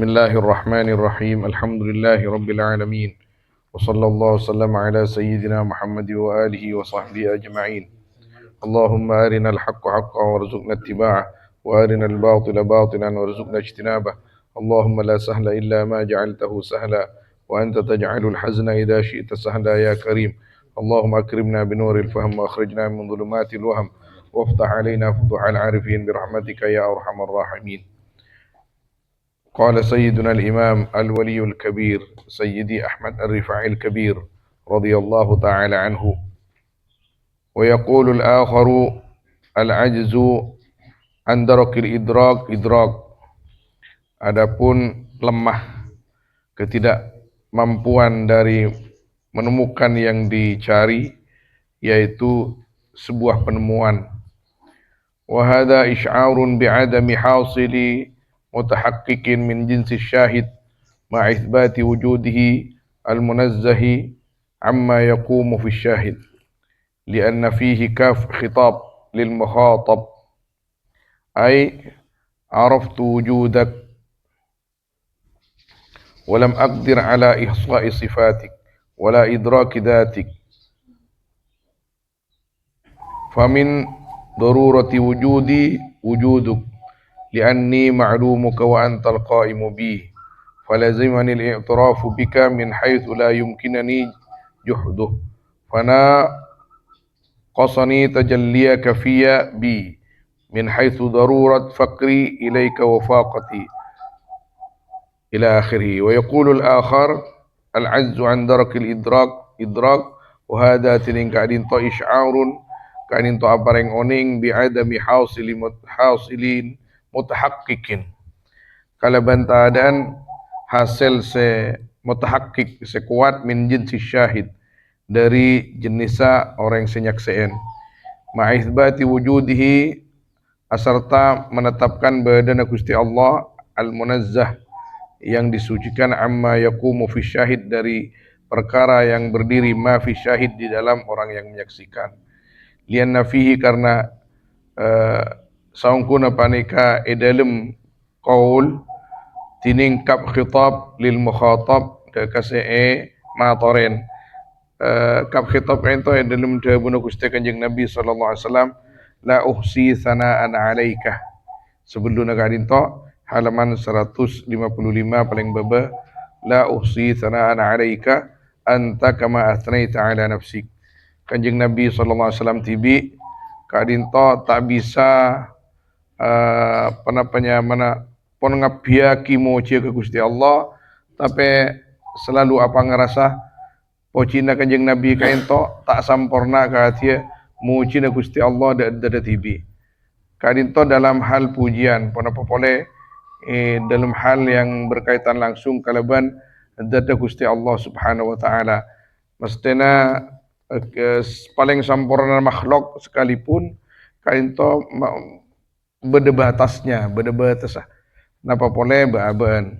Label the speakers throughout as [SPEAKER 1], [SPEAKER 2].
[SPEAKER 1] Bismillahirrahmanirrahim. Alhamdulillahirabbil alamin. Wa sallallahu wasallam ala sayyidina Muhammad wa alihi wa sahbihi ajma'in. Allahumma arinal haqqa haqqan warzuqna ittiba'ah wa arinal batila batilan warzuqna ijtinabah. Allahumma la sahla illa ma ja'altahu sahla wa anta taj'alul hazna idza syi'ta sahla ya karim. Allahumma akrimna binuril fahm wa akhrijna min dhulumatil wahm waftah alaina futuhal arifin birahmatika ya arhamar rahimin. قال سيدنا الإمام الولي الكبير سيدي أحمد الرفاعي الكبير رضي الله تعالى عنه ويقول الآخر العجز عن درك الإدراك إدراك. Adapun lemah, ketidakmampuan dari menemukan yang dicari, yaitu sebuah penemuan. Wa hadha isy'arun bi'adami hasili متحقق من جنس الشاهد مع إثبات وجوده المنزه عما يقوم في الشاهد لأن فيه كاف خطاب للمخاطب أي عرفت وجودك ولم أقدر على إحصاء صفاتك ولا إدراك ذاتك فمن ضرورة وجودي وجودك لأني معلومك وأنت القائم بي فلزمني الاعتراف بك من حيث لا يمكنني جحده فناقصني تجليك في بي من حيث ضرورة فقري إليك وفاقتي إلى آخره. ويقول الآخر العجز عن درك الإدراك إدراك وهذا تلين كأدين تو إشعار كأدين تو أبرين أونين بعدم حاصلين mutahaqqiqin. Kalau bantadan hasil se mutahaqqiq sekuat min jinsi syahid dari jenisa orang senyakseen. Ma'ithbati wujudihi aserta menetapkan badan Gusti Allah al-munazzah yang disucikan amma yaqumu fi syahid dari perkara yang berdiri ma fi syahid di dalam orang yang menyaksikan. Lianna fihi karena saungkuna panika edalem qaul tiningkap khitab lil mukhatab ke kasee matoren kap khitab ento edalem dawuh Gusti Kanjeng Nabi sallallahu alaihi wasallam la uhsi sanaan alaika sebelum nakadinto halaman 155 paling baba la uhsi sanaan alaika anta kama athnaita ala nafsik. Kanjeng Nabi sallallahu alaihi wasallam tibi kadinto tak bisa mana pon ngabiaki moci ke Gusti Allah tapi selalu apa ngerasa pocina Kanjeng Nabi kainto tak sampurna ka dia moci na Gusti Allah da tibi kadinto dalam hal pujian pon apa boleh dalam hal yang berkaitan langsung kalaban dada Gusti Allah Subhanahu wa taala mestena paling sampurna makhluk sekalipun kainto berdebatasnya, berdebatasah. Napa boleh baaban.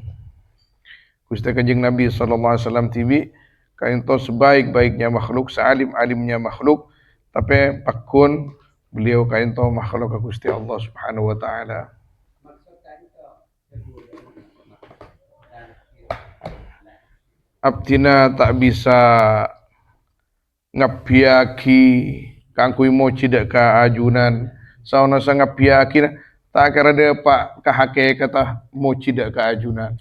[SPEAKER 1] Gusti Kanjeng Nabi sallallahu alaihi wasallam tibi kainto sebaik-baiknya makhluk, sealim-alimnya makhluk, tapi pakun beliau kainto makhluk Gusti Allah Subhanahu wa taala. Abdina tak bisa ngabiaki kangkui moci dak ka ajunan sauna sangat biakin tak kira dia pak kahake kata moci dak keajunan.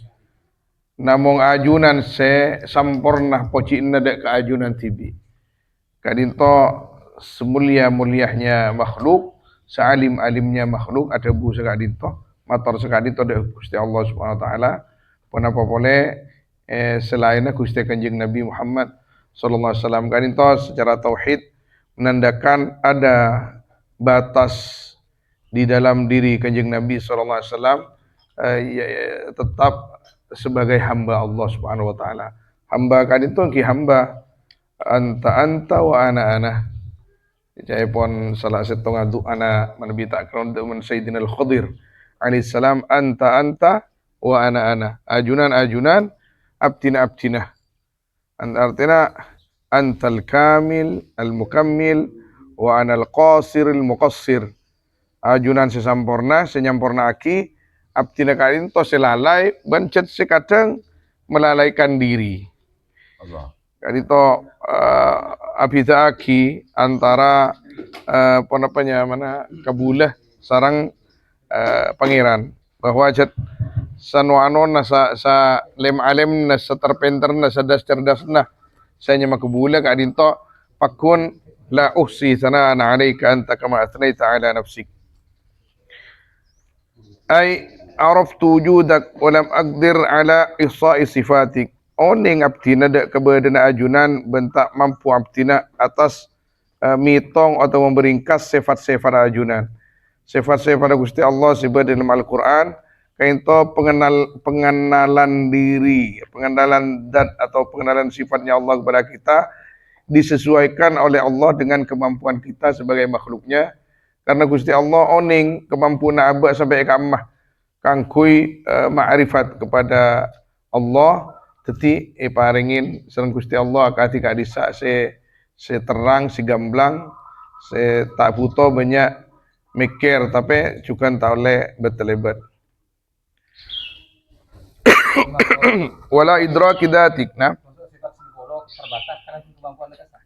[SPEAKER 1] Namong ajunan se sampurna poci inna dak keajunan tibi. Kadinto semulia-muliahnya makhluk, sealim-alimnya makhluk ada bu sekadinto, mator sekadinto dak Gusti Allah Subhanahu wa taala. Punapa boleh selainnya Gusti Kanjeng Nabi Muhammad sallallahu alaihi wasallam kadinto secara tauhid menandakan ada batas di dalam diri Kanjeng Nabi sallallahu alaihi wasallam tetap sebagai hamba Allah Subhanahu wa taala. Hamba kan itu ki hamba anta wa ana. Jaya pon salah satu ngadu ana Nabi tak kron men Sayyidina Al-Khadir alaihi salam anta wa ana. Ajunan abtina. Artinya antal kamil al-mukammil wa ana al-qasir al-muqassir. Ajunan sesampurna, senyampurna aki, abtina kadinto selalai bencet sekadang melalaikan diri.
[SPEAKER 2] Allah.
[SPEAKER 1] Kadinto abida aki antara apa namanya mana kabulah sarang pangeran bahwa jet sanuanon na sa lem alem na sa terpenter na sa das cerdas na sa nya makabula kadinto pakun la uhsi sana na alayka anta kama athnayta ala nafsik ay araftu wujudak wa lam aqdir ala ihsa'i sifatik oning abtina da kabadana ajunan bentak mampu abtina atas mitong atau memberingkas sifat-sifat ajunan. Sifat-sifat Gusti Allah sebab dalam Al-Quran kainto pengenalan diri, pengenalan dat atau pengenalan sifatnya Allah kepada kita disesuaikan oleh Allah dengan kemampuan kita sebagai makhluknya. Karena Gusti Allah oning kemampuan abad sampai kamah kangkui ma'rifat kepada Allah teti paringin serang Gusti Allah ketika disa se terang, si gamblang, se tak butuh banyak mikir tapi juga tak oleh bertelebat. Wala idraki datik nah.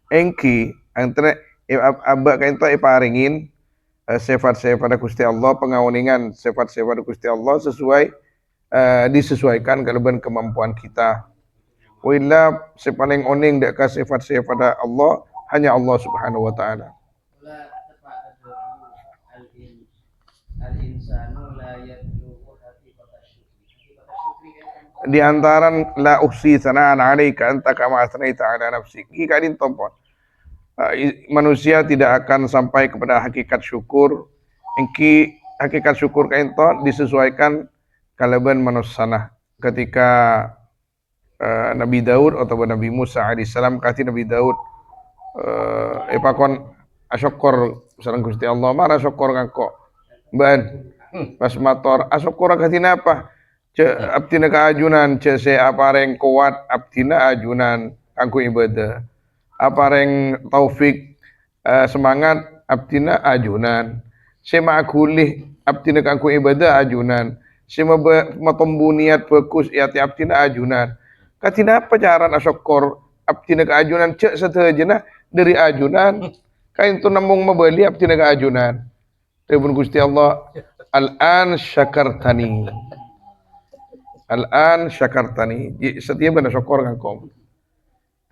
[SPEAKER 1] Engki antara abak kain tu iparingin sifat-sifat Gusti Allah pengawningan sifat-sifat Gusti Allah sesuai disesuaikan kelebihan kemampuan kita. Willa sepaling oning dak ka sifat-sifat Allah hanya Allah Subhanahu wa taala. Di antaran la uhsi sanaan alaika anta kama asnaita ala nafsik. Jika dintopon manusia tidak akan sampai kepada hakikat syukur. Engki hakikat syukur kainto disesuaikan kalaban manusia ketika Nabi Daud atau Nabi Musa alaihissalam kati Nabi Daud epakon asyukur sareng Gusti Allah marah syukur ngako ban pas motor asyukur katina apa ce abdina kaajunan ce se apareng kuat abdina ajunan kanggo ibadah apareng taufik semangat abdina ajunan se makulih abdina kanggo ibadah ajunan se matombu niat fokus yati abdina ajunan katina apa cara asyukur abdina kaajunan ce setejena dari ajunan kain tu namung membeli abdina kaajunan Tebun Gusti Allah al-an syakartani al-an syakartani setiap benda syukur kangkom.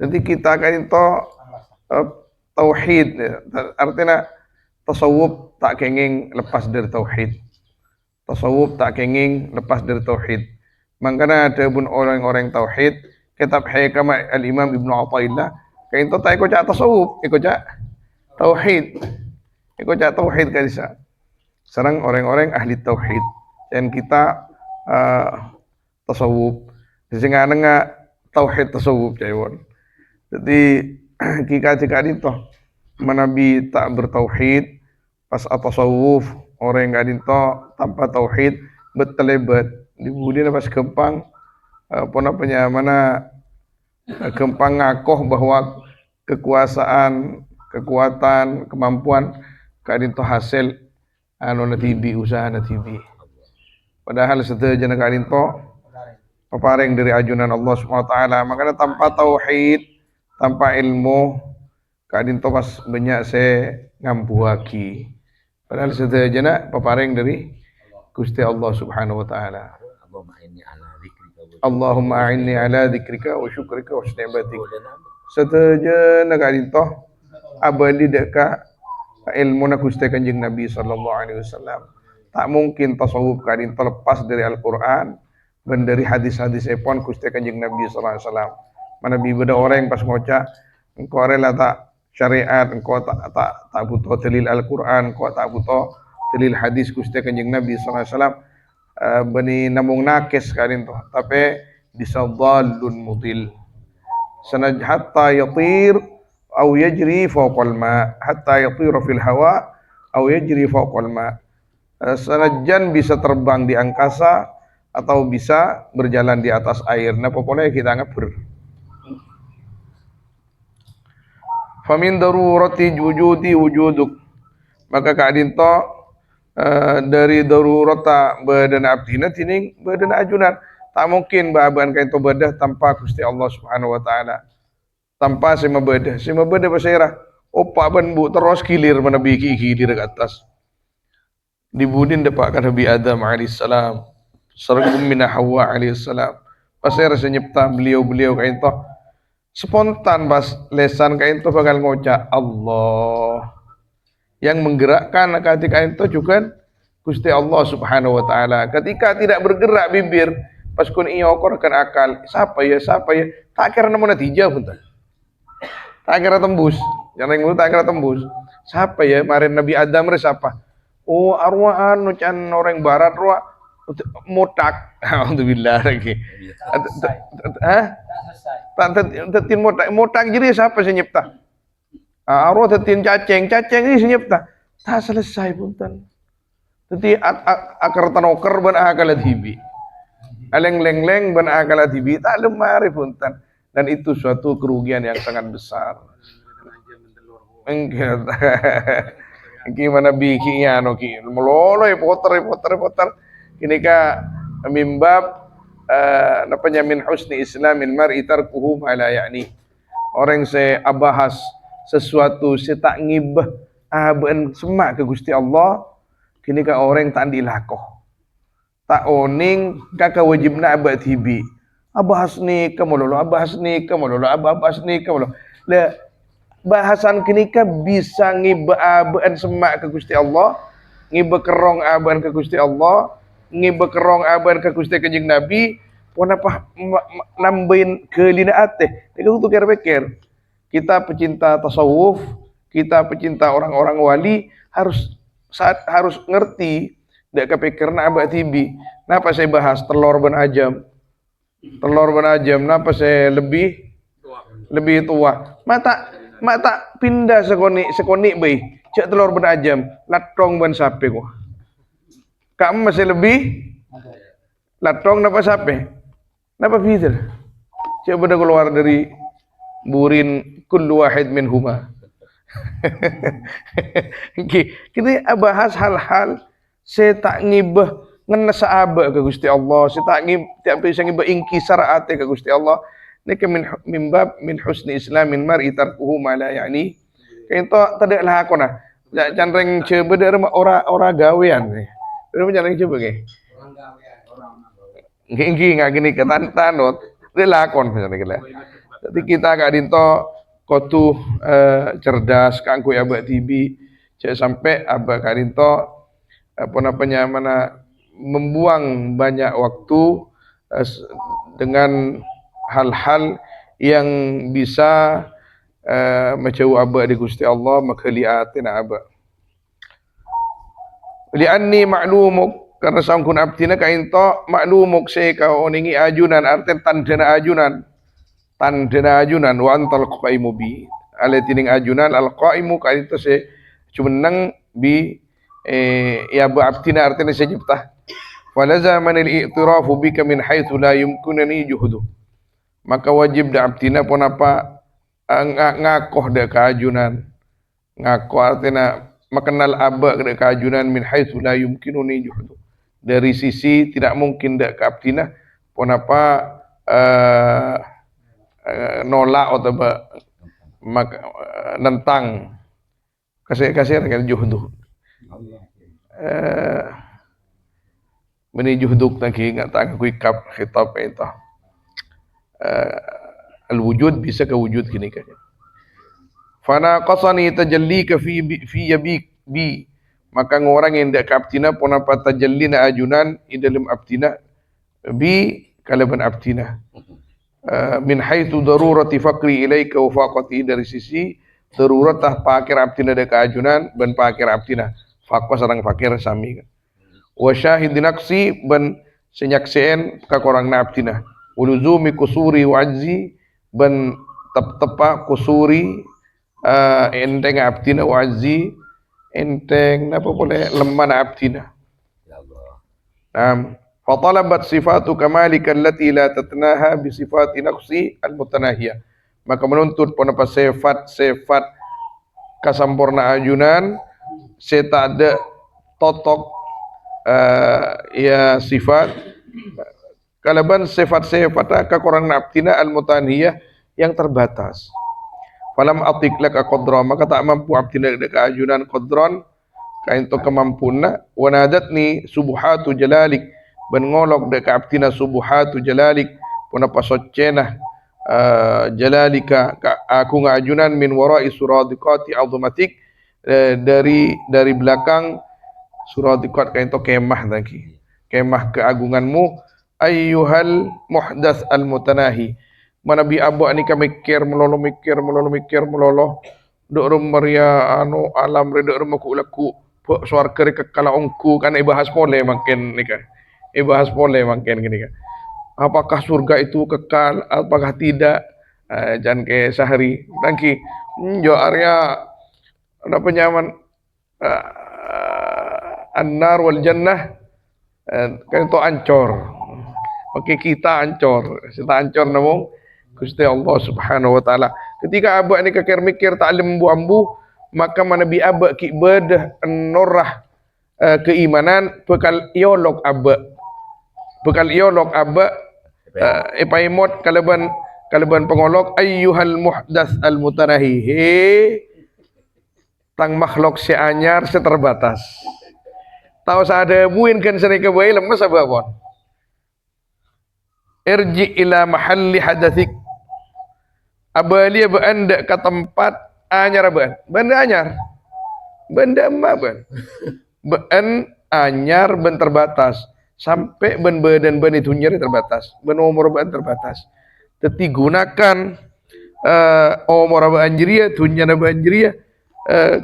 [SPEAKER 1] Jadi kita kan itu tauhid artinya tasawuf tak kenging lepas dari tauhid. Tasawuf tak kenging lepas dari tauhid. Makanya ada pun orang-orang tauhid kitab Hikam al-Imam Ibnu Athaillah kain itu tak ikut tasawuf, ikut tauhid. Ikut tauhid kan bisa. Serang orang-orang ahli tauhid dan kita tasawuf sehingga nengah tauhid tasawuf caiwan. Jadi jika itu menabi tak bertauhid pas tasawuf orang yang itu tanpa tauhid betelebat kemudian pas kempang apa mana kempang ngakoh bahwa kekuasaan kekuatan kemampuan kadin to hasil anu natibi usaha natibi padahal setelah kadin to peparing dari ajunan Allah Subhanahu wa taala makanya tanpa tauhid tanpa ilmu kadin to pas banyak se ngampuaki padahal setelah peparing dari Gusti Allah Subhanahu wa taala. Allahumma a'inni ala dzikrika wa syukrika wa husni ibadatik. Setelah kadin to abadi deka ilmu na Gusti Kanjeng Nabi sallallahu alaihi wasallam. Tak mungkin tasawuf kadin terlepas dari Al-Qur'an dan dari hadis-hadis epon Gusti Kanjeng Nabi sallallahu alaihi wasallam. Mana bibada orang yang pas ngoca engkau rela tak syariat, engkau tak butuh dalil Al-Qur'an, engkau tak butuh dalil hadis Gusti Kanjeng Nabi sallallahu alaihi wasallam. Bani namung nakes kadin to, tapi bisa dhalun mudil. Sanad hatta yatir أو يجري فوق الماء حتى يطير في الهواء أو يجري فوق الماء. Senajan bisa terbang di angkasa atau bisa berjalan di atas air. Nah pokoknya kita ngabur. Famin darurati wujudi wujuduk. Maka kadinto dari darurata badan abdina tining badan ajunan. Tak mungkin bahaban kain to bedah tanpa Gusti Allah Subhanahu wa taala. Tanpa sema bedah basira. Opa ban bu terus kilir mana biki kilir ke atas. Dibudin dapat kan Nabi Adam alaihissalam. Sargum min Hawa alaihissalam. Basira senyipta beliau kain to spontan pas lesan kain to bakal ngocak Allah. Yang menggerakkan ketika itu juga Gusti Allah Subhanahu wa taala. Ketika tidak bergerak bibir, pas kun kan akal, siapa ya? Tak kira nemu natijah pun tak. Tak kira tembus. Jangan yang tak kira tembus. Siapa ya? Kemarin Nabi Adam siapa? Oh, arwah anu can orang barat roa motak. Alhamdulillah lagi. Hah? Tak motak jadi siapa sih nyipta? Arwah tetin cacing ini senyapta tak selesai punten. Teti akar tanoker ban akalat hibi. Aleng-leng ban akalat hibi tak lemari punten. Dan itu suatu kerugian yang sangat besar. Gimana bikinya no ki melolo poter. Kini ka mimbab napanya min husni islamin mar'i tarkuhu ma la ya'ni. Orang se abahas sesuatu si tak ngibah aben semak ke Gusti Allah kini ka orang tak dilakoh tak oning kaka wajibna abad hibi abahas ni kamololo abahas ni kamololo le bahasan kini ka bisa ngibah aben semak ke Gusti Allah ngibah kerong aben ke Gusti Allah ngibah kerong aben ke Gusti Kanjeng Nabi pun apa nambahin kelinaat teh itu tuh kira-kira. Kita pecinta tasawuf, kita pecinta orang-orang wali harus ngerti dak kepikirna abad tibi. Napa saya bahas telur ban ajam? Napa saya lebih tua? Mata pindah sekoni bayi. Cek telur ban ajam, latong ban sape kok. Kamu masih lebih latong napa sape? Napa fitir? Cek pada keluar dari burin kullu wahid minhuma. Kita bahas hal-hal saya tak ngibah ngena sahabat ke Gusti Allah, saya tak bisa ngibah ingkisar ate ke Gusti Allah. Ini ke min husni islamin mar'i tarkuhu ma la ya'ni. Kaito tidak lah aku nah. Janreng coba dari ora gawean nih. Dari janreng coba ke. Orang gawean, orang. Nggih gini ke tanot. Dia lakon misalnya kita. Jadi kita gak dinto kotu cerdas kangku abak tibi cek sampai abak kadinto mana membuang banyak waktu dengan hal-hal yang bisa menjauh abak di Gusti Allah makhliatina abak li'anni ma'lumuk karena sangkun abdina kainto maklumuk saya kau oningi ajunan arten tandana ajunan wa antal qaimu bi ale tining ajunan al qaimu kaito se cumenang bi ya ba abtina artene se jipta wala zaman al i'tirafu bika min haitsu la yumkunani juhudu maka wajib da abtina pun apa ngakoh da keajunan ngakoh artena makenal aba da keajunan min haitsu la yumkinuni juhudu dari sisi tidak mungkin da ke abtina pun apa nolak atau nentang kasih dengan juhdu meni juhduk lagi nggak tak kuikap khitab itu al wujud bisa ke wujud gini kan fana qasani tajalli ka fi yabik bi maka orang yang dak kaptina pun apa tajallina ajunan di dalam abtina bi kalaban abtina min haitsu darurati faqri ilaika wa faqati dari sisi darurat tah pakir abdina de kaajunan ban pakir abdina faqwa sareng fakir sami wa syahid naqsi ban senyakseen ka korang na abdina uluzumi kusuri wa ajzi ban tepa kusuri enteng abdina wa ajzi enteng napa boleh lemah abdina ya Allah fatalabat sifatu kamalika allati la tatnaha bi sifati naqsi al-mutanahiyah maka menuntut pun apa sifat kasampurna ajunan saya tak ada totok ya sifat kalaban sifat-sifat ka korang naptina al-mutanhiyah yang terbatas. Falam atik laka qadra, maka tak mampu abtina deka ajunan qadran kain to kemampuna. Wanadatni subuhatu jalalik, ben ngolok deka abtina subuhatu jalalik puna pasoccenah jalalika aku ngajunan min warai suradiqati azumatik, dari belakang suradiqat kain to kemah lagi, kemah keagunganmu. Ayyuhal muhdas al mutanahi, manabi abak ni ka mikir melolo dok rum maria alam re dok rum aku laku swarga re kekala ongku kan ibahas pole makin ni kan, ibahas pole makin gini kan, apakah surga itu kekal apakah tidak, jangan ke sehari tangki jo area ada penyaman an-nar wal jannah kan itu ancor. Oke, kita ancor namung Gusti Allah Subhanahu wa taala. Ketika abak ni kekir mikir tak lembu ambu, maka manabi abak ki bedah norah keimanan bekal iolog abak. Bekal iolog abak epaimot kalaban pengolok ayyuhal muhdas al mutanahi. He tang makhluk si anyar seterbatas. Tahu sada buin kan sering kebae lemes abapon. Irji ila mahalli hadatsik, abalia beanda ke tempat anyar benda anyar benda emak ben anyar ben terbatas sampai ben badan ben itu nyari terbatas ben umur ben terbatas teti gunakan umur ben anjriya dunya ben anjriya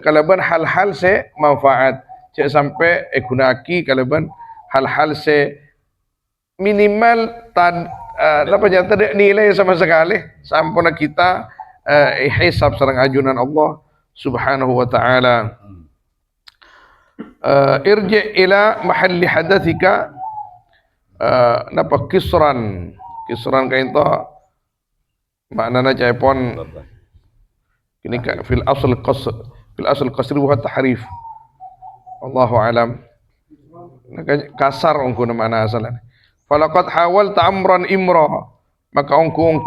[SPEAKER 1] kalaban hal-hal se manfaat cek sampai gunaki kalaban hal-hal se minimal apa tidak nilai sama sekali sampuna kita hisab sareng ajunan Allah Subhanahu wa taala. Irji ila mahalli hadatsika, napa kisran kain to maknana caipon kini fil asl qasr wa tahrif Allahu alam, kasar ungku mana asalan. Falaqad hawalta amran imra, maka ongku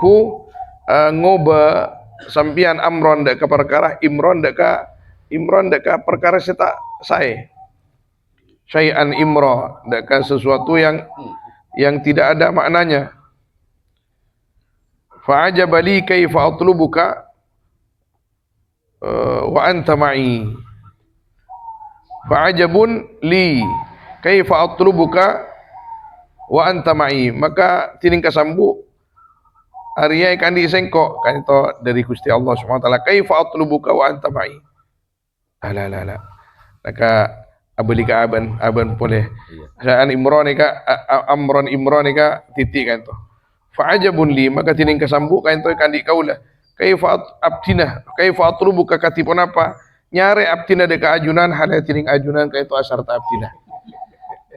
[SPEAKER 1] ngoba sampian amron dak ka perkara imron dak ka perkara seta sae syai'an imra dak ka sesuatu yang tidak ada maknanya. Fa'ajaba li kaifa atlubuka wa anta ma'i, fa'ajabun li kaifa atlubuka wa anta ma'i, maka tining kasambu Arya ikan di sengkok kan itu dari Gusti Allah Subhanahu wa taala, kaifa atlubuka wa anta ma'i. La. Maka abelika aban boleh. Saan imron ika amron ika titik kan to. Fa ajabun li, maka tining kasambu kan to ikan di kaula. Kaifa atlubuka katipun apa? Nyare abtina deka ajunan hal tining ajunan ka itu asarta abtina.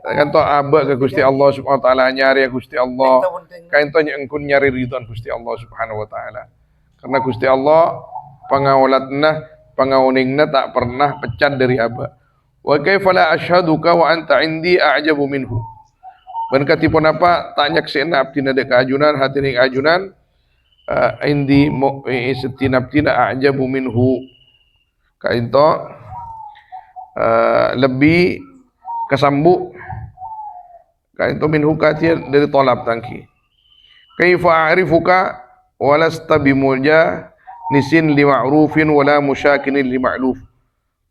[SPEAKER 1] Kan to abak ke Gusti Allah Subhanahu wa taala nyari Gusti Allah kain to engkun nyari ridwan Gusti Allah Subhanahu wa taala, karena Gusti Allah pangauningna tak pernah pecat dari abak. Wa kaifa la asyhaduka wa anta indi a'jabu minhu, ban katipun apa tak nyaksena abdina dek ajunan hatining ajunan indi setinaptina a'jabu minhu, kain to lebih kesambu kain to minhu katir dari tolab tangki. Kaifa a'rifuka walasta bimuja nisin li ma'rufin wala musyakinin li ma'luf,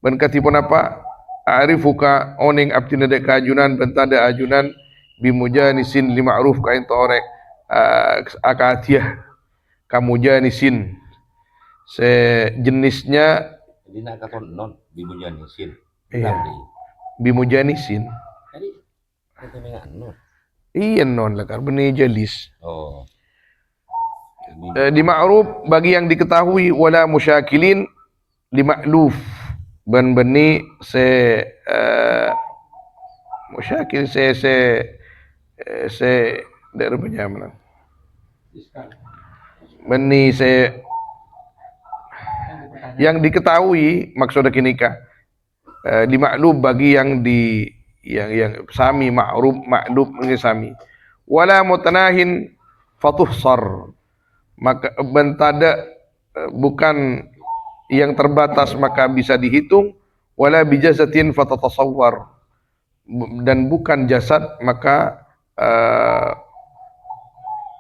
[SPEAKER 1] ban katipun apa a'rifuka oning abdina dek ajunan bentada ajunan bimuja nisin li ma'ruf kain to orek akatiah kamuja nisin sejenisnya
[SPEAKER 2] dina katon non bimuja nisin.
[SPEAKER 1] Iya. Bimuja nisin. Iya non lah kan benih jelis.
[SPEAKER 2] Oh.
[SPEAKER 1] Di ma'ruf bagi yang diketahui, wala musyakilin li ma'luf, ban benih musyakil dari penyaman. Benih yang diketahui maksudnya kinika dimaklub bagi yang yang sami ma'ruf ma'dub ini sami. Wala mutanahin fatuhsar, maka bentada bukan yang terbatas maka bisa dihitung. Wala bijazatin fatatasawwar, dan bukan jasad maka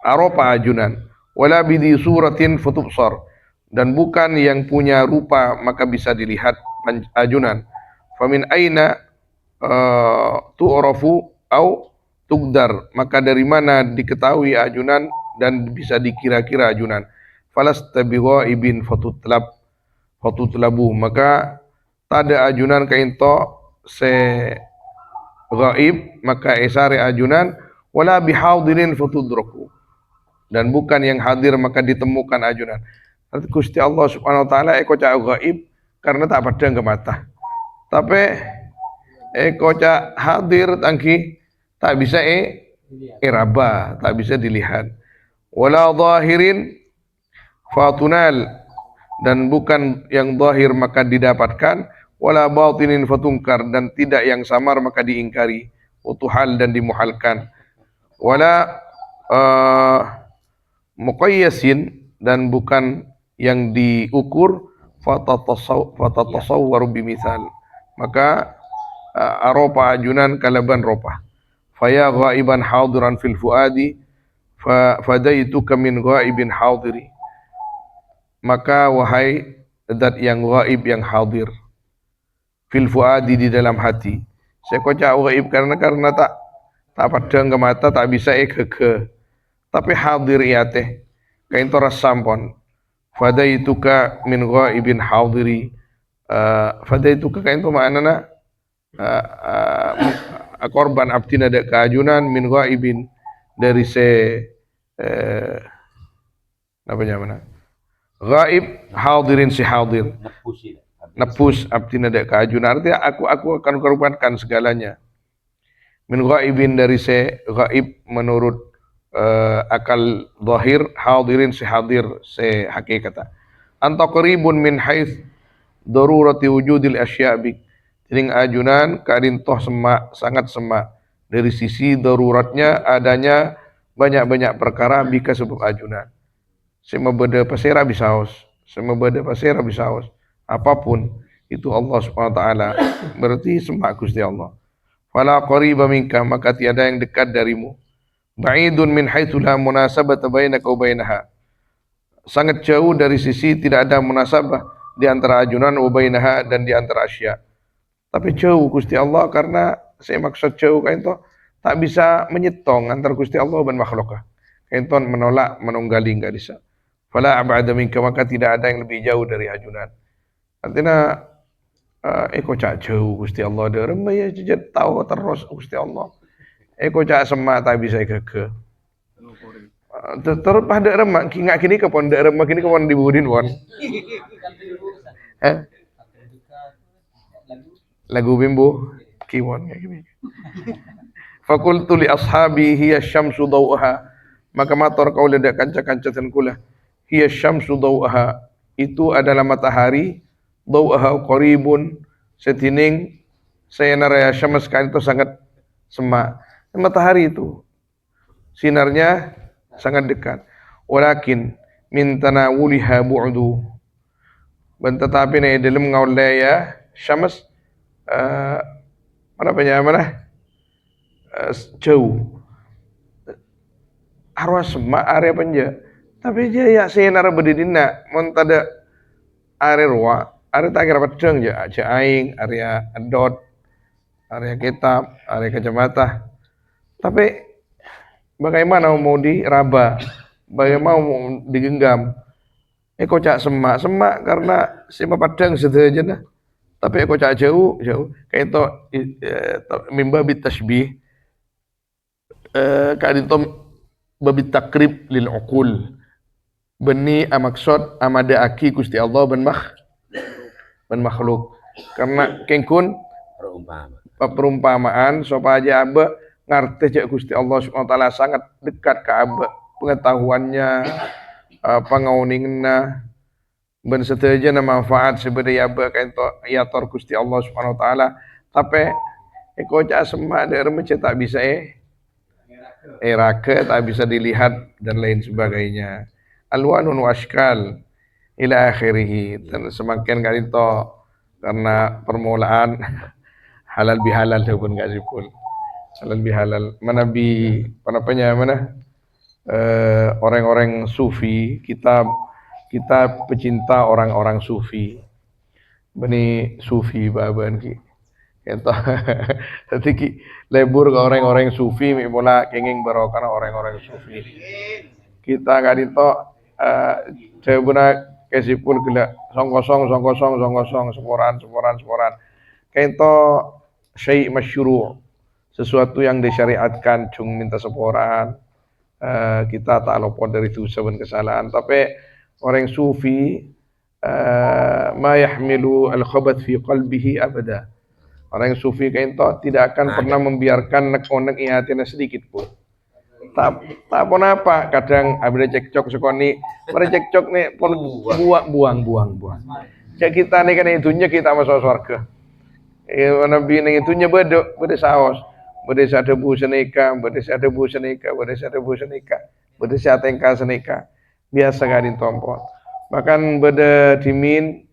[SPEAKER 1] aropa ajunan. Wala bidi suratin fatubsar, dan bukan yang punya rupa maka bisa dilihat ajunan. Famin aina tu'rafu au tugdar, maka dari mana diketahui ajunan dan bisa dikira-kira ajunan. Falasta bighaibin fatutlabu, maka tada ajunan kainto se ghaib maka esare ajunan. Wala bihadirin fatudraku, dan bukan yang hadir maka ditemukan ajunan. Arti Gusti Allah Subhanahu wa taala eko cak gaib karena tak padang ke mata. Tapi eko cak hadir tangki tak bisa iraba, tak bisa dilihat. Wala zahirin fatunal, dan bukan yang zahir maka didapatkan. Wala batinin fatungkar, dan tidak yang samar maka diingkari. Utuhal, dan dimuhalkan. Wala muqayyasin, dan bukan yang diukur. Fatatasawwaru bimithal, maka aropa ajunan kalaban ropa. Faya ghaiban hadiran fil fuadi fadaituka min ghaibin hadiri, maka wahai zat yang ghaib yang hadir fil fuadi di dalam hati. Saya kocak ghaib karena tak padang ke mata, tak bisa ke tapi hadir iya teh kain to rasampon. Fadaituka min ghaibin hadiri, fadaituka kain to maknana korban abdina dak keajunan min ghaibin, dari apa mana ghaib hadirin si hadir, nepus abdina dak keajunan, artinya aku akan korbankan segalanya. Min ghaibin, dari ghaib menurut akal zahir, hadirin si hadir si hakikata. Anta qaribun min haits darurati wujudil asya' bik, jadi ajunan kadin toh semak, sangat semak dari sisi daruratnya adanya banyak-banyak perkara bika sebab ajunan. Semua beda pasera bisaos, semua beda pasera bisaos, apapun itu Allah Subhanahu wa taala, berarti semak Gusti Allah. Fala qariba minka, maka tiada yang dekat darimu. Ba'idun min haitsu la munasabata bainaka wa bainaha, sangat jauh dari sisi tidak ada munasabah di antara ajunan wa bainaha, dan di antara asya. Tapi jauh Gusti Allah, karena saya maksud jauh kain to tak bisa menyetong antara Gusti Allah dan makhlukah. Kain to menolak, menunggali, enggak bisa. Fala ab'ada minka, maka tidak ada yang lebih jauh dari ajunan. Artinya eko cak jauh Gusti Allah derem ya jejak tahu terus Gusti Allah. Eko cak semak tak bisa ke. Terus pada remak nggak kini kapan ndak remak kini kapan dibudin won. Lagu bimbo kiwon kayak gini. Fakultu li ashabi hiya syamsu daw'aha, maka mator kau ledak kanca-kanca dan kula. Hiya syamsu daw'aha, itu adalah matahari. Daw'aha qaribun, setining saya naraya syams kan itu sangat semak. Matahari itu sinarnya sangat dekat. Walakin min tanawuliha bu'du, tetapi nih dalam ngaulaya syams jauh arwah semak area penja, tapi dia ya sinar bedidina montada area ruwa area tak kira pedang ya aja aing area adot area kitab area kacamata. Tapi bagaimana mau diraba, bagaimana mau digenggam? Eko cak semak karena si padang saja nah. Tapi eko cak jauh kayak itu mimba bitasbih, kayak itu babit takrib lil uqul, beni amaksud amada aki Gusti Allah ben makhluk. Karena kengkun perumpamaan supaya aba ngerti cek Gusti Allah Subhanahu wa taala sangat dekat ke aba, pengetahuannya, pangauningna, ben seteja na manfaat sebeda ba kain to ya tor Gusti Allah Subhanahu wa taala tapi eko cak semak der macam tak bisa raka tak bisa dilihat dan lain sebagainya alwanun washkal ila akhirih dan semakin kali to karena permulaan halal bihalal tu pun gak sipul halal bihalal mana bi apa mana orang-orang sufi kita pecinta orang-orang sufi bani sufi baban ki ento tadi ki lebur ke orang-orang sufi mi mula kenging barokah orang-orang sufi kita nggak dito cebuna kesipul gila song kosong seporan kento syai' masyru' sesuatu yang disyariatkan cung minta seporan kita tak luput dari dosa dan kesalahan tapi orang sufi ma yahmilu al-khabath fi qalbihi abada orang sufi kain to tidak akan pernah membiarkan nek-onek hatinya sedikit pun tak pun apa kadang ada cekcok sekoni mari cekcok nih pun buang cek kita nih kan itunya kita masuk surga nabi nih itunya beda saos beda sadebu seneka beda satengka seneka biasa gadin tompot bahkan beda dimin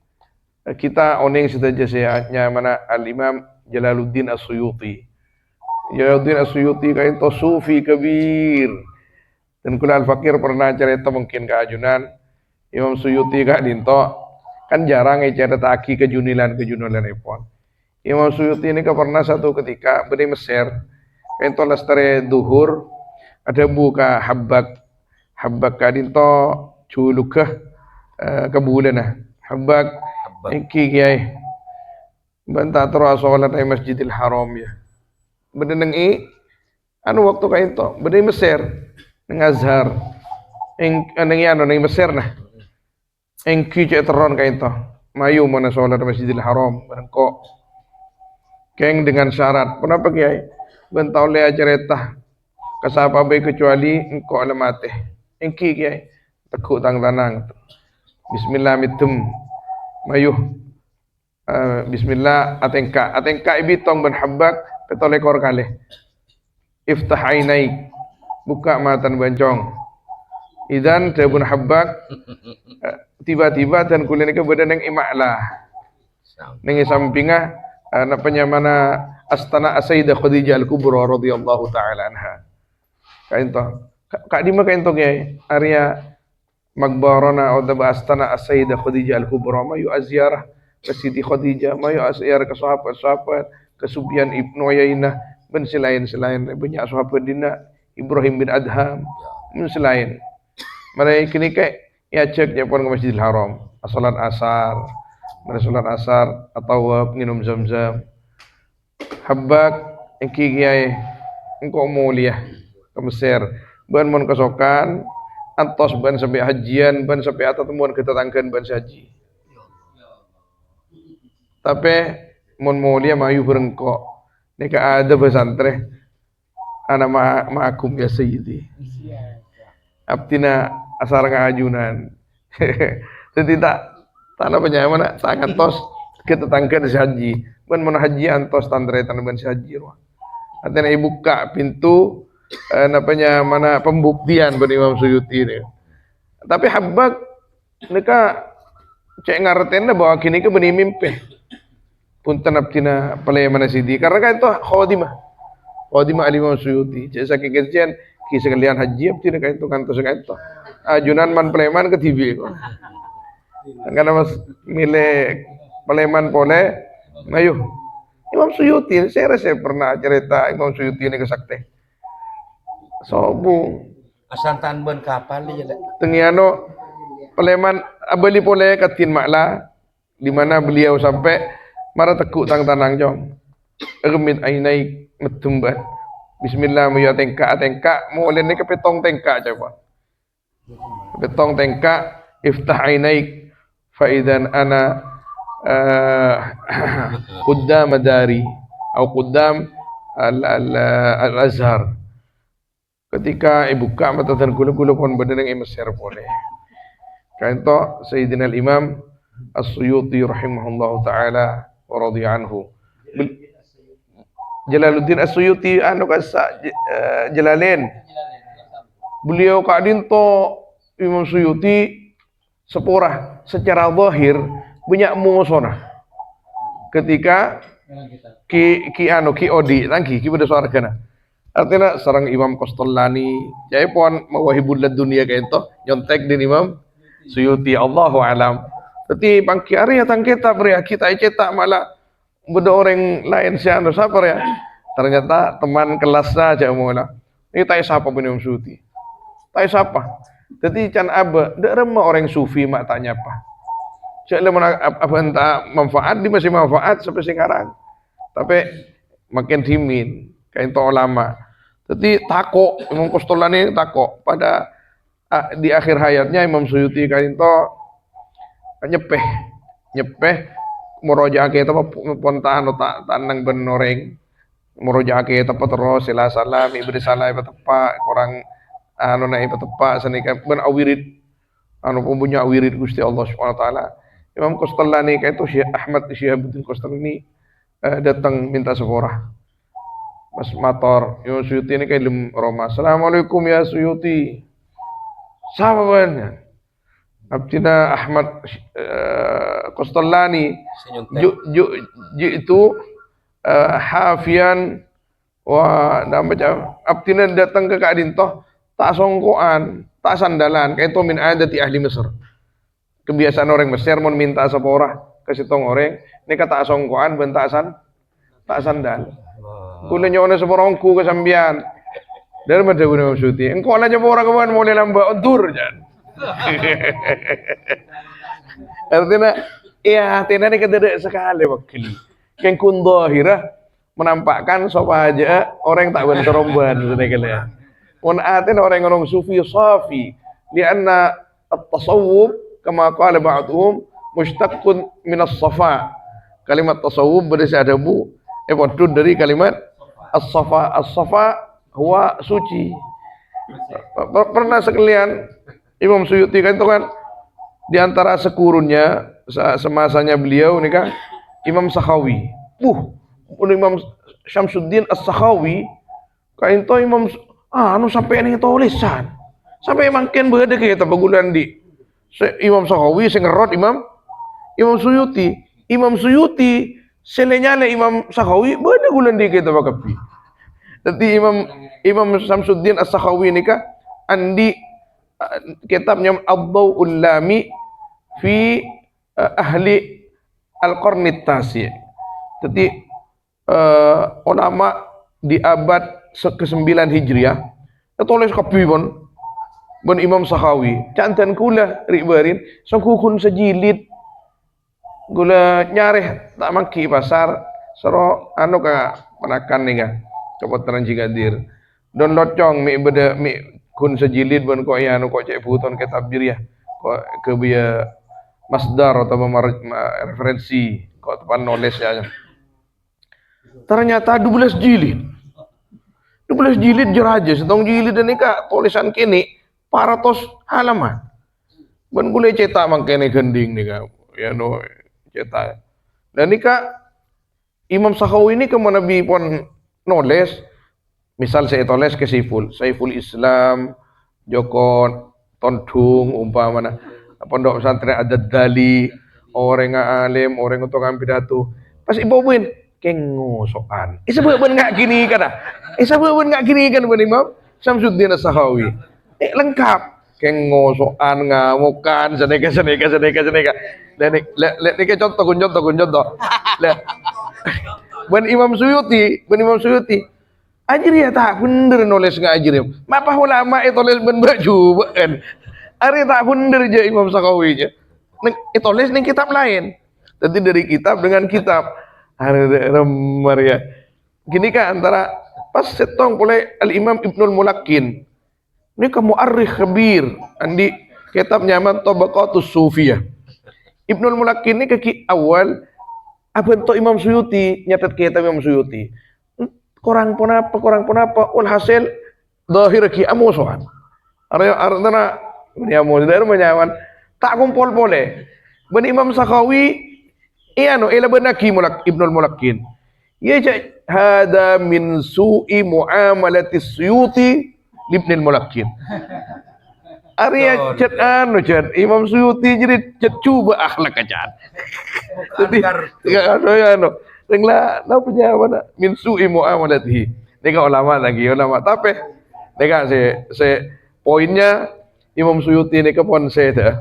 [SPEAKER 1] kita oning saja sehatnya mana al-Imam Jalaluddin As-Suyuti kain to sufi kabir dan kula al-Fakir pernah cerita mungkin keajunan Imam Suyuti kak dinto kan jarang cerita aki kejunilan ipon Imam Suyuti ini pernah satu ketika beri Mesir kain to lestare duhur ada buka habbak kadinto culukah kebulan habbak iki kiai banta terus salat di Masjidil Haram ya benda nang anu waktu kain to benda Mesir nang Azhar nang Mesir nah engki cek teron kain to mayu mana salat di Masjidil Haram kok keng dengan syarat kenapa kiai bentau le cerita kasapa bae kecuali engkau alamate engki kiai tekuk tang tanang bismillah mitum mayuh bismillah atengka ibitong ben habbak petole kor kalih iftah ainaik buka matan bencong idan tabun habbak tiba-tiba dan kulin ke badan yang imaklah nengi sampinga napanya mana astana Sayyidah Khadijah Al-Kubra radhiyallahu taala anha kain to kak di mah kain to kiai area magbarana atau astana Sayyidah Khadijah Al-Kubra mayu aziarah ke Siti Khadijah mayu aziarah ke sahabat ke Sufyan Ibnu Uyainah ben selain banyak sahabat dina Ibrahim bin Adham ben selain mereka kini kayak ya cek pun ke Masjidil Haram salat asar atau minum zam-zam habbak engki kiai engko mulia ke Mesir ban mon kesokan antos ban sampai hajian ban sampai atas temuan kita tangkan ban haji tapi mon mulia mayu berengkok nika ada pesantren ana ma'akum ya sayyidi abtina asar ngajunan jadi tanah penyaman sangat tos kita tangkan haji ban mon haji antos tandretan ban haji artinya buka pintu napanya mana pembuktian ban Imam Suyuti ini tapi habbak nika cek ngarten bahwa kini ke beni mimpi punten abtina palay mana sidi karena kan itu khodimah Imam Suyuti cek sakit kesian kisah kalian haji abtina kan itu ajunan man paleman ke TV kok karena mas milih paleman pole mayu Imam Suyuti saya pernah cerita Imam Suyuti ini kesakte sobung
[SPEAKER 2] asantan ben kapal dia
[SPEAKER 1] tengiano paleman abali pole katin makla di mana beliau sampai mara tekuk tang tanang jong remit ainai metumbat bismillah mu ya tengka mu oleh ni kepetong tengka coba betong tengka iftah ainaik fa idan ana quddam dari atau quddam al-Azhar ketika ibu buka mata dan gulu-gulu pun bener yang Mesir boleh Kaito Sayyidina Al-Imam As-Suyuti rahimahullahu taala wa radhiya anhu. Jalaluddin As-Suyuti anu kasa Jalalain. Beliau kadinto Imam Suyuti sepurah secara zahir banyak mungosona ketika ki odi tangki ki pada suargana. Artinya sarang Imam Qastallani jaya pon mawahibul dunia kayak itu nyontek din Imam Suyuti Allahu alam. Tapi bangki ari tang kitab ya kita cetak malah beda orang lain siapa ya. Ternyata teman kelas saja mula. Ini tak siapa pun Imam Suyuti. Tak siapa. Jadi can aba dak remah orang sufi mak tanya apa. Cak lemah apa entah manfaat di masih manfaat sampai sekarang. Tapi makin dimin kayak itu ulama. Jadi takok Imam Qastallani takok pada di akhir hayatnya Imam Suyuti kayak itu nyepeh murojaah kita pontahan tak tanang benoreng murojaah kita terus sila salam ibri salam tepat kurang anu naik tepat senika ben awirid anu punya awirid Gusti Allah Subhanahu wa taala. Imam Qastallani kayak itu Syekh Ahmad Syihabuddin Qastallani datang minta sekolah. Mas Mator, Imam Suyuti ini kayak lem Roma. Assalamualaikum ya Suyuti. Sahabatnya. Abdina Ahmad Qastallani itu hafian wa namanya abdina datang ke kadintoh tak songkoan, tak sandalan kayak itu min adati ahli Mesir. Kebiasaan orang Mesir mau minta sepora ke sitong orang, ini kata songkoan bentasan tak sandal. Kula nyone seporongku ke sambian. Dari mana Imam Suyuti? Engkau aja sepora kawan mulai lamba untur jan. Artinya artinya ini kededek sekali wakil. Yang kun dhahirah menampakkan sapa aja orang tak benteromban sebenarnya. Mun artinya orang sufi safi, lianna at-tasawuf kama qala ba'dhum mushtaqqun min as-safa. Kalimat tasawuf berisi adabu pondok dari kalimat as-safa. As-safa huwa suci. Pernah sekalian Imam Suyuti kan itu kan di antara sekurunnya semasanya beliau nih kan Imam Sakhawi. Imam Syamsuddin As-Sakhawi kain itu Imam anu sampai ini tulisan. Sampai makin beda kita bagulan di Imam Sakhawi sing ngerot Imam Suyuti. Imam Suyuti selenyale Imam Sakhawi beda gulan di kita bakapi. Jadi Imam Syamsuddin As-Sakhawi ini kan andi kitabnya Ad-Daw'ul Lami fi ahli al-qarni tasi'. Jadi ulama di abad ke-9 Hijriah tulis kopi bon Imam Sakhawi cantan kula ribarin sangkukun sejilid gula nyareh tak mangki pasar sero anu ka penakan nih kan Kabupaten Ciganjur don locong mi beda mi kun sejilid bon kok ya anu kok cek buton kitab ya kok ke biya masdar atau referensi kok tepan nulis ya. Ternyata 12 jilid. 12 jilid jeraja setong jilid dan nika tulisan kini 400 halaman. Ben gule cetak mangkene gending nika ya no cetak. Dan nika Imam Sakhawi ini kemana bi pon nulis misal saya tulis ke Saiful Islam, Joko Tondung umpamana pondok pesantren Ad-Dali, orang alim, orang tukang pidato. Pas ibuin kengosokan. Sebab enggak gini kan? Sebab enggak gini kan Imam Syamsuddin As-Sakhawi. Lengkap. Kengosokan, ngamukan, seneka. Dan ini contoh. Ben Imam Suyuti ajir ya tak bener nulis nggak ajir ya. Mapa ulama itu tulis ben baju ben. Ari tak bener aja Imam Sakhawi nya. Itu tulis ning kitab lain. Jadi dari kitab dengan kitab. Hari remar ya. Gini kan antara pas setong oleh Al-Imam Ibnul Mulakkin. Ini kamu mu'arrikh khabir andi kitab nyaman Tabaqatus Sufiyah. Ibnul Mulakkin ini kaki awal apa itu Imam Suyuti nyatet kitab Imam Suyuti. Kurang pun apa hasil zahir ki amusoan. Artinya dia mau dari menyawan Tak kumpul boleh. Ben Imam Sakhawi ila benaki Ibnul Mulakin. Ya cak hada min su'i muamalati Suyuti Ibnul Mulakin. Arya cat Imam Suyuti jadi cat cuba akhlak aja. Jadi Tenglah punya mana min su'i muamalatihi. Ini ulama lagi ulama. Tapi nega se poinnya Imam Suyuti ini pun saya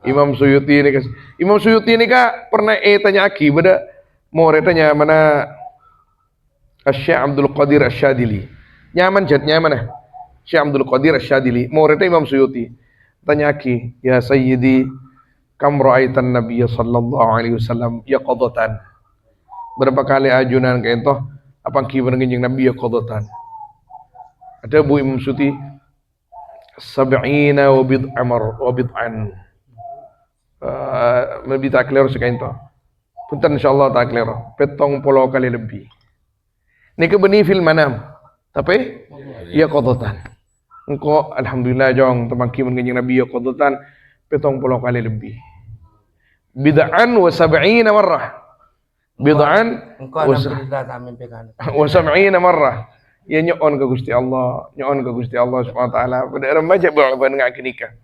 [SPEAKER 1] Imam Suyuti ini pernah tanya aki pada muridnya mana Syekh Abdul Qadir Asy-Syadili. Nyaman Syekh Abdul Qadir Asy-Syadili, muridnya Imam Suyuti. Tanya aki, ya Sayyidi, kam ra'aitan Nabiy sallallahu alaihi wasallam yaqadatan. Berapa kali ajunan ke ento apa kibar nginjing Nabi yaqadatan. Ada Bu Imam Suyuti sab'ina wa bid'an. Lebih tak clear sekian itu. Punten insyaallah tak clear. 70 kali lebih. Nika beni fil manam. Tapi ya qadatan. Engko alhamdulillah jong temaki mun kanjeng Nabi ya qadatan 70 kali lebih. Bid'an wa 70 marrah. Bid'an
[SPEAKER 2] engko alhamdulillah tak mimpi kan.
[SPEAKER 1] Wa 70 marrah. Ya nyoon ke Gusti Allah Subhanahu wa taala. Pada remaja bukan ngak nikah.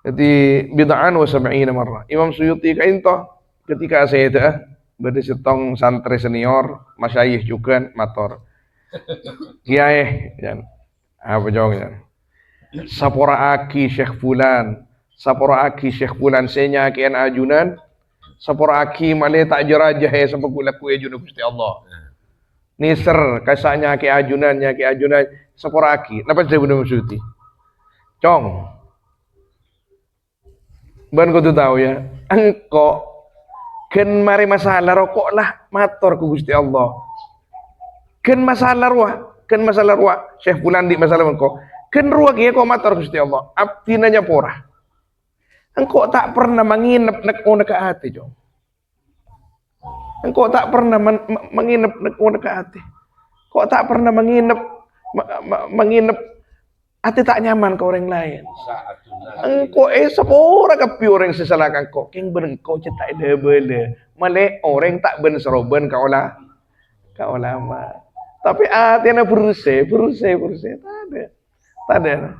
[SPEAKER 1] Jadi bid'an wa 70 marrah. Imam Suyuti kainto ketika saya itu berada setong santri senior, masyayikh juga mator. Kiai dan apa jawabnya? Sapora aki Syekh Fulan, senya kian ajunan, sapora aki male tak jerajah sampai kula ku ajunan Gusti Allah. Niser kasanya ki ajunan, sapora aki. Napa saya benar Suyuti? Cong. Ban kau tu tahu ya, engkau ken mari masalah rokok lah mator ku Gusti Allah. Ken masalah ruah, Syekh Fulan di masalah engkau. Ken ruah kia kau mator Gusti Allah. Abdi nanya porah. Engkau tak pernah menginap nak ke hati jom. Engkau tak pernah menginap nak ke hati. Kau tak pernah menginap hati tak nyaman ke orang lain. Engkau sepora kapi orang sesalakan kau. Keng berengkau cetak debele. Malek orang tak ben seroben kau lama. Tapi hatinya berusaha. Tak ada.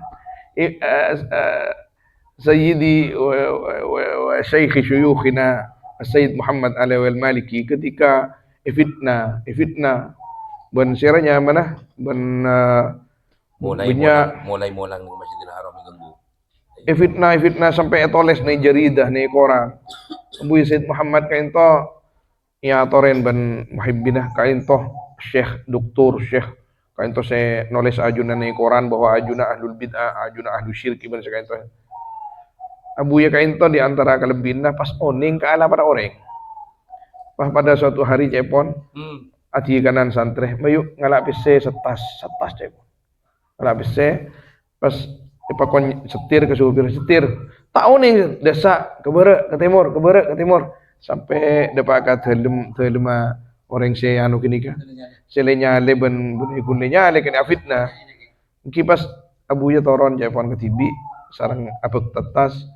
[SPEAKER 1] Sayyidi wa Syekh Syuyukhina Sayyid Muhammad Alawal Maliki ketika fitnah ben siranya mana ben
[SPEAKER 2] mulai molang di Masjidil Haram ganggu.
[SPEAKER 1] Fitnah sampai etoles nih jaridah nih koran. Bu Sayyid Muhammad kainto ya toren ben muhibbinah kainto Syekh Doktor Syekh kainto saya nulis ajunan nih koran bahwa ajuna ahlul bid'ah, ajuna ahlul syirik ibarat kainto. Abu ya kainto di antara kelebihna pas oning ke ala pada orang. Pas pada suatu hari cepon ati kanan santre mayu ngalapis setas cepon. Ngalapis pas ipakon setir ke supir setir. Tak oning desa ke timur sampai dapat ke telema orang saya anu kini ka. Selenya leben bunyi nyale kena fitnah. Kipas abu ya toron cepon ke tibi sarang abek tetas.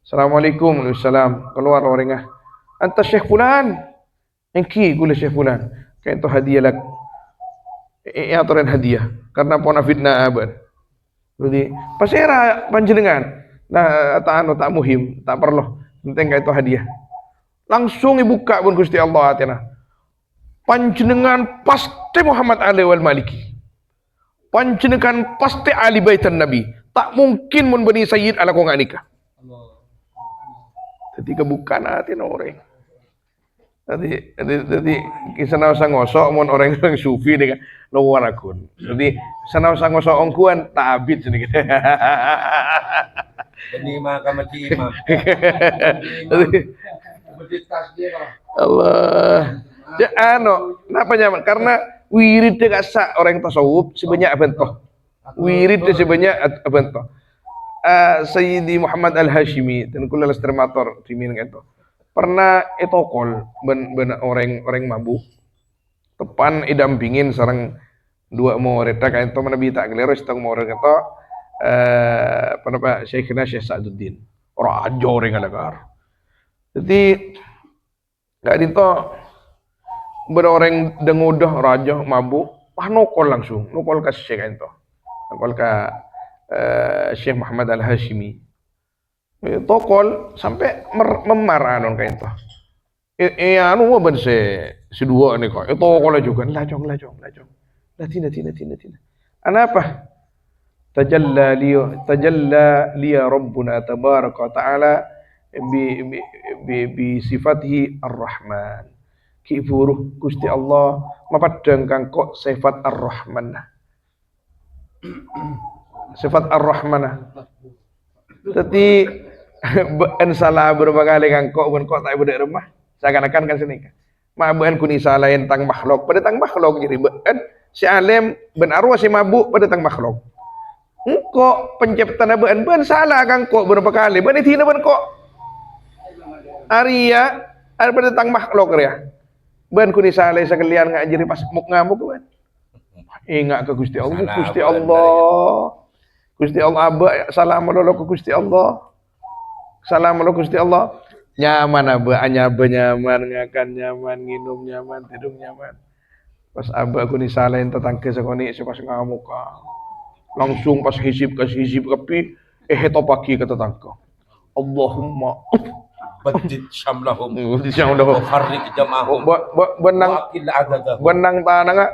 [SPEAKER 1] Assalamualaikum Waalaikumsalam. Keluar orangnya. Anta Syekh Fulan. Engki gula Syekh Fulan. Kayak itu hadiah lak. Atoran hadiah. Karena pona fitnah abad. Jadi pasera panjenengan. Nah tak muhim, tak perlu. Penting kayak itu hadiah. Langsung dibuka pun Gusti Allah atina. Panjenengan pasti Muhammad Alawal Maliki. Panjenengan pasti ahli baitan Nabi. Tak mungkin mun bani Sayyid ala ko nga nikah. Jadi kebukaan hati orang. Jadi kisah usah ngosok mon orang sufi dengan luar akun. Jadi sana usah ngosok ongkuan tabit sedikit.
[SPEAKER 2] Ini mah kamati imam.
[SPEAKER 1] Allah. Kenapa nyaman? Karena wirid dia gak orang tasawuf sebanyak bentuk. Wirid dia sebanyak bentuk. Sayyidi Muhammad Al-Hashimi dan kula lastremator timin gitu. Pernah etokol ben orang mabuk. Tepan idampingin sareng dua murid kayak itu mana bita gelero setong murid kata penapa Syekhna Syekh Sa'duddin. raja orang alagar. Jadi gak dito berorang dengudah raja mabuk, nokol langsung, nokol ke Syekh itu. Nokol ke Syekh Muhammad Al-Hashimi. Tokol sampai memar anon kayak itu. Anu mau ben si dua nih kok. Tokol juga, lajong. Tina. Kenapa? Tajalla liya Rabbuna tabaraka wa ta'ala bi sifatihi ar-Rahman. Kifuruh Gusti Allah mapadang kangko sifat ar-Rahman. Sifat ar-Rahman. Jadi ben salah berapa kali kangko ben kok tak budak rumah. Seakan-akan kan sini. Mabuan kuni salahin tang makhluk pada tang makhluk jadi ben si alim ben arwah si mabuk pada tang makhluk. Engkau pencipta ben salah kangko berapa kali ben itu ben kok Arya ada pada tang makhluk ya. Ben kuni saleh sekalian ngajari pas ngamuk ben. Ingat ke Gusti Allah, Gusti Allah. Gusti Allah aba salam lolo ke Gusti Allah. Salam lolo Gusti Allah. Nyaman aba nyaman ngakan nyaman nginum nyaman tidur nyaman. Pas aba kuni saleh tetangga sekoni pas ngamuk. Langsung pas hisib kapi topaki ke tetangga. Allahumma
[SPEAKER 2] Badid syamlahum.
[SPEAKER 1] Syamlahum.
[SPEAKER 2] Farrik jamahum.
[SPEAKER 1] Benang tanah nga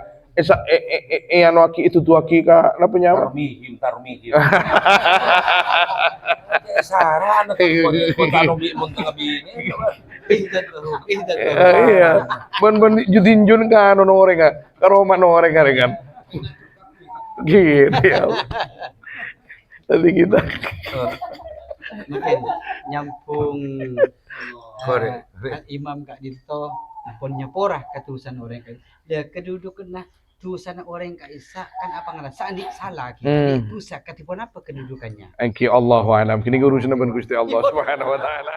[SPEAKER 1] anu aki itu tuaki ka napa nyawa?
[SPEAKER 2] Tarmihim. Saran ko tanong di mong tangabini.
[SPEAKER 1] Iya. Ben judinjun ka anu noreng ka. Karoma noreng kan. Gitu ya. Tadi kita
[SPEAKER 3] Mungkin nyampung
[SPEAKER 2] Korek.
[SPEAKER 3] imam kak dito punya porah ketusan orang kan dia kedudukan nah tusan orang kak isa kan apa ngerasa andi salah kita dosa ketipun apa kedudukannya.
[SPEAKER 1] Engki Allahu alam kini guru sunan Gusti Allah Subhanahu wa taala.